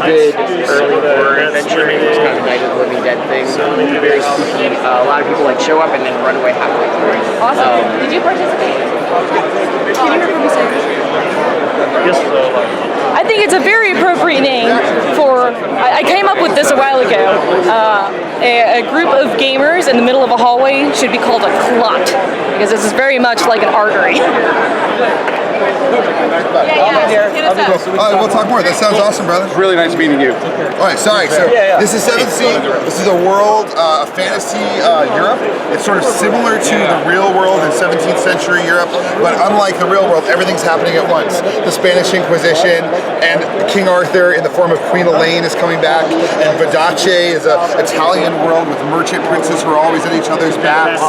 good early horror adventure. It's kind of Night of the Living Dead thing. Very spooky. A lot of people like show up and then run away halfway through. Awesome. Did you participate? Can you remember me saying this? Yes. I think it's a very appropriate name for. I came up with this a while ago. A group of gamers in the middle of a hallway should be called a clot because this is very much like an artery. We'll talk more. That sounds awesome, brother. Really nice meeting you. All right, sorry. So this is 7th Sea. This is a world, fantasy Europe. It's sort of similar to the real world in 17th century Europe, but unlike the real world, everything's happening at once. The Spanish Inquisition and King Arthur in the form of Queen Elaine is coming back, and Vadace is an Italian world with merchant princes who are always at each other's backs.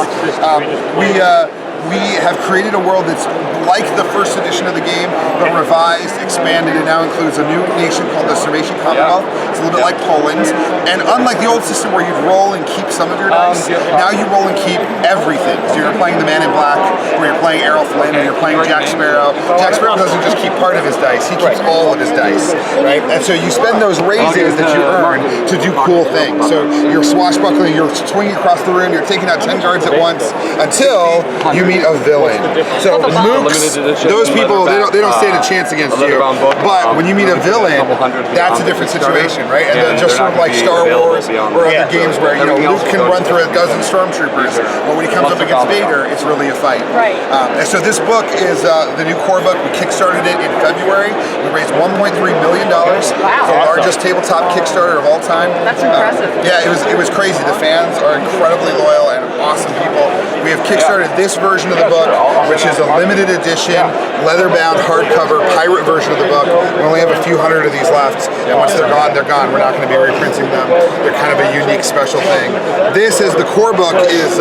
We have created a world that's like the first edition of the game, but revised, expanded, and now includes a new nation called the Sarmatian Commonwealth. It's a little bit like Poland. And unlike the old system where you'd roll and keep some of your dice, now you roll and keep everything. So you're playing the Man in Black, where you're playing Errol Flynn, or you're playing Jack Sparrow. Jack Sparrow doesn't just keep part of his dice, he keeps all of his dice, right? And so you spend those raises that you earn to do cool things. So you're swashbuckling, you're swinging across the room, you're taking out 10 cards at once until you meet a villain. So mooks, those people, they don't stand a chance against you. But when you meet a villain, that's a different situation, right? And then just sort of like Star Wars or other games where, you know, Luke can run through a dozen stormtroopers, but when he comes up against Vader, it's really a fight. Right. And so this book is the new core book. We kickstarted it in February. We raised $1.3 million. Wow. It's the largest tabletop Kickstarter of all time. That's impressive. Yeah, it was crazy. The fans are incredibly loyal and awesome people. We have kickstarted this version of the book, which is a limited edition, leather-bound, hardcover, pirate version of the book. We only have a few hundred of these left, and once they're gone, they're gone. We're not going to be reprinting them. They're kind of a unique, special thing. This, as the core book, is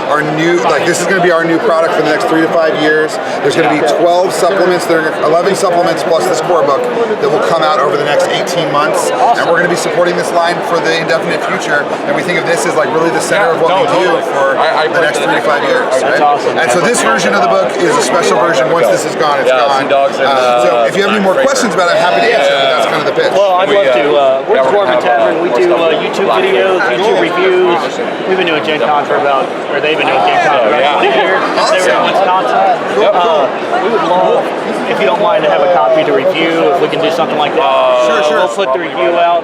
our new, this is going to be our new product for the next 3 to 5 years. There's going to be 12 supplements, 11 supplements plus this core book that will come out over the next 18 months, and we're going to be supporting this line for the indefinite future, and we think of this as like really the center of what we do for the next 3 to 5 years. Right? And so this version of the book is a special version. Once this is gone, it's gone. So if you have any more questions about it, I'm happy to answer, but that's kind of the pitch. Well, I'd love to. We're Dwarven Tavern. We do YouTube videos, YouTube reviews. We've been doing Gen Con for about, or they've been doing Gen Con for about 20 years. They were in Wisconsin. We would love, if you don't mind, to have a copy to review, if we can do something like that. Sure. We'll put the review out.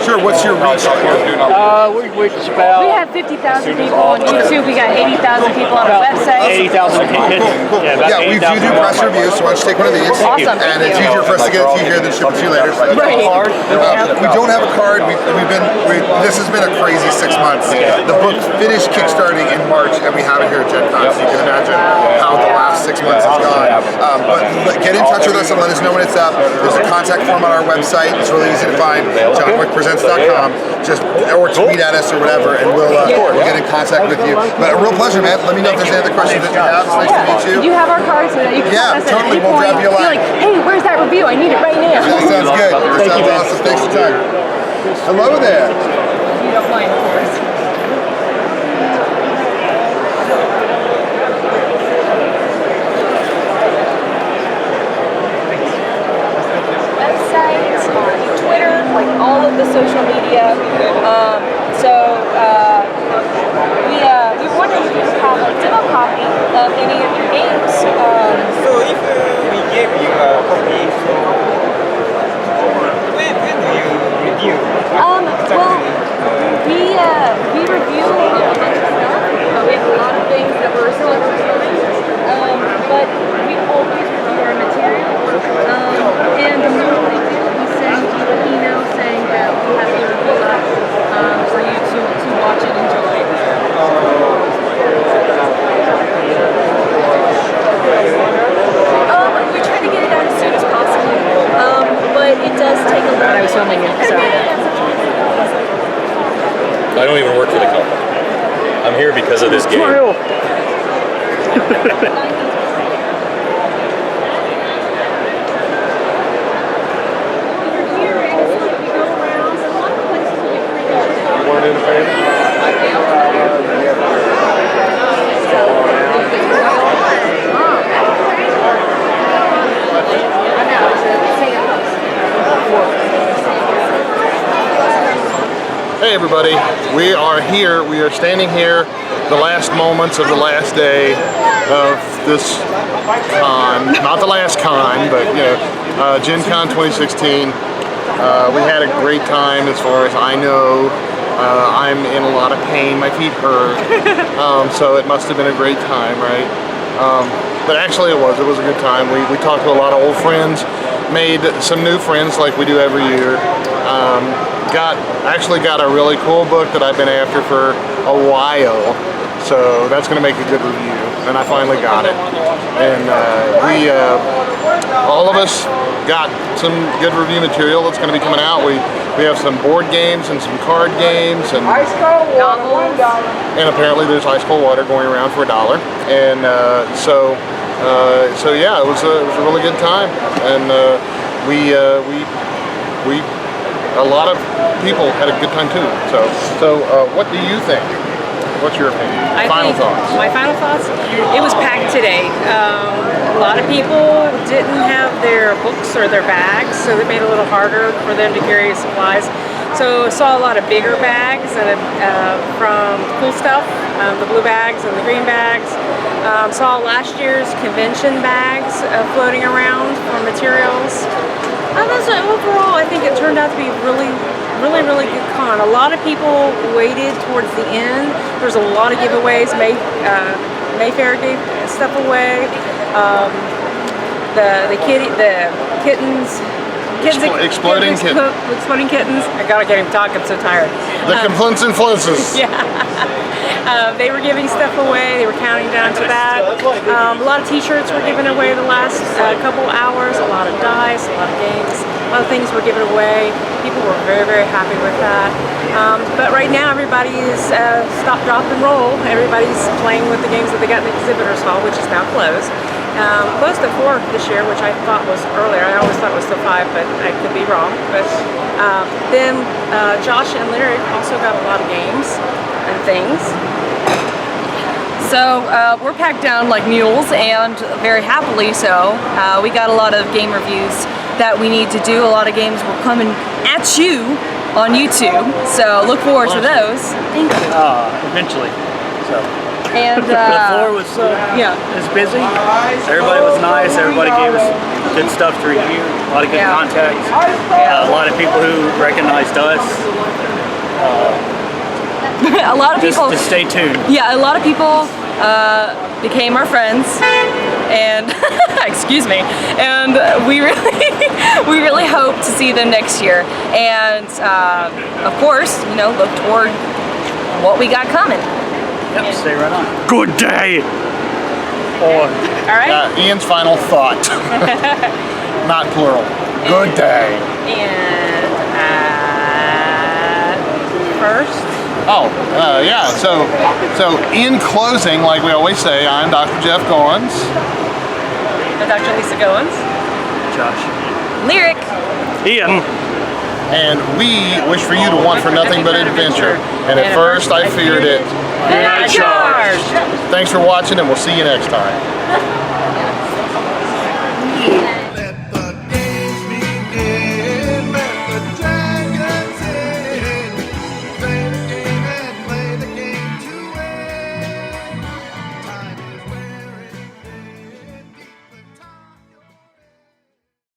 Sure, what's your reach? We're just about... We have 50,000 people on YouTube. We got 80,000 people on our website. 80,000 people. Yeah, we do press reviews, so why don't you take one of these? Awesome. And it's easier for us to get it to you here than ship it to you later. So Right. we don't have a card. This has been a crazy 6 months. The book finished kickstarting in March, and we have it here at Gen Con, so you can imagine how the last 6 months has gone. But get in touch with us and let us know when it's up. There's a contact form on our website. It's really easy to find, johnwickpresents.com. Or tweet at us or whatever, and we'll get in contact with you. But a real pleasure, man. Let me know if there's any other questions that you have. It's nice to meet you. You have our card so that you can contact us totally. at any We'll point. drop you a line. Be like, hey, where's that review? I need it right now. That sounds good. That sounds awesome. Thanks for your time. Hello there. If you don't mind, of course. Websites, Twitter, like all of the social media. We were wondering if you could have a demo copy of any of your games. So if we gave you a copy, so when do you review? Well, we review a bunch of stuff. We have a lot of things that we're still reviewing, but we always review our material. And the more we do, we send you an email saying that we have a review up for you to watch and enjoy. We try to get it out as soon as possible, but it does take a lot. I was filming it, so. I don't even work for the company. I'm here because of this game. Hey everybody, we are here, we are standing here the last moments of the last day of this con, not the last con, but you know, Gen Con 2016. We had a great time as far as I know. I'm in a lot of pain, my feet hurt, so it must have been a great time, right? But actually it was a good time. We talked to a lot of old friends, made some new friends like we do every year. Actually got a really cool book that I've been after for a while, so that's going to make a good review, and I finally got it. And all of us got some good review material that's going to be coming out. We have some board games and some card games and Novels. and apparently there's ice cold water going around for $1. And so yeah, it was a really good time, and a lot of people had a good time too. So what do you think? What's your opinion? Final thoughts? My final thoughts? It was packed today. A lot of people didn't have their books or their bags, so it made it a little harder for them to carry supplies. So I saw a lot of bigger bags and from cool stuff, the blue bags and the green bags. Saw last year's convention bags floating around for materials. Overall, I think it turned out to be really good con. A lot of people waited towards the end. There's a lot of giveaways. Mayfair gave stuff away. The kittens. Exploding kittens. Exploding kittens. I gotta get him talking. I'm so tired. The complaints and flinces. Yeah. They were giving stuff away. They were counting down to that. A lot of T-shirts were given away the last couple hours. A lot of dice, a lot of games, a lot of things were given away. People were very happy with that. But right now, everybody's stop, drop, and roll. Everybody's playing with the games that they got in the exhibitors hall, which is now closed. Close to 4 this year, which I thought was earlier. I always thought it was till 5, but I could be wrong. But then Josh and Lyric also got a lot of games and things. So we're packed down like mules, and very happily so. We got a lot of game reviews that we need to do. A lot of games were coming at you on YouTube, so look forward to those. Thank you. Eventually. So. And the floor was it's busy. Everybody was nice. Everybody gave us good stuff to review. A lot of good contacts. A lot of people who recognized us. A lot of people. Just stay tuned. Yeah, a lot of people became our friends, and excuse me. And we really hope to see them next year. And of course, you know, look toward what we got coming. Yep, stay right on. Good day! Or, all right. Ian's final thought. Not plural. Good day. And first. Oh, yeah. So in closing, like we always say, I'm Dr. Jeff Goins. I'm Dr. Lisa Goins. Josh. Lyric. Ian. And we wish for you to want for nothing but adventure. And at first I feared it. And I charged. Thanks for watching, and we'll see you next time.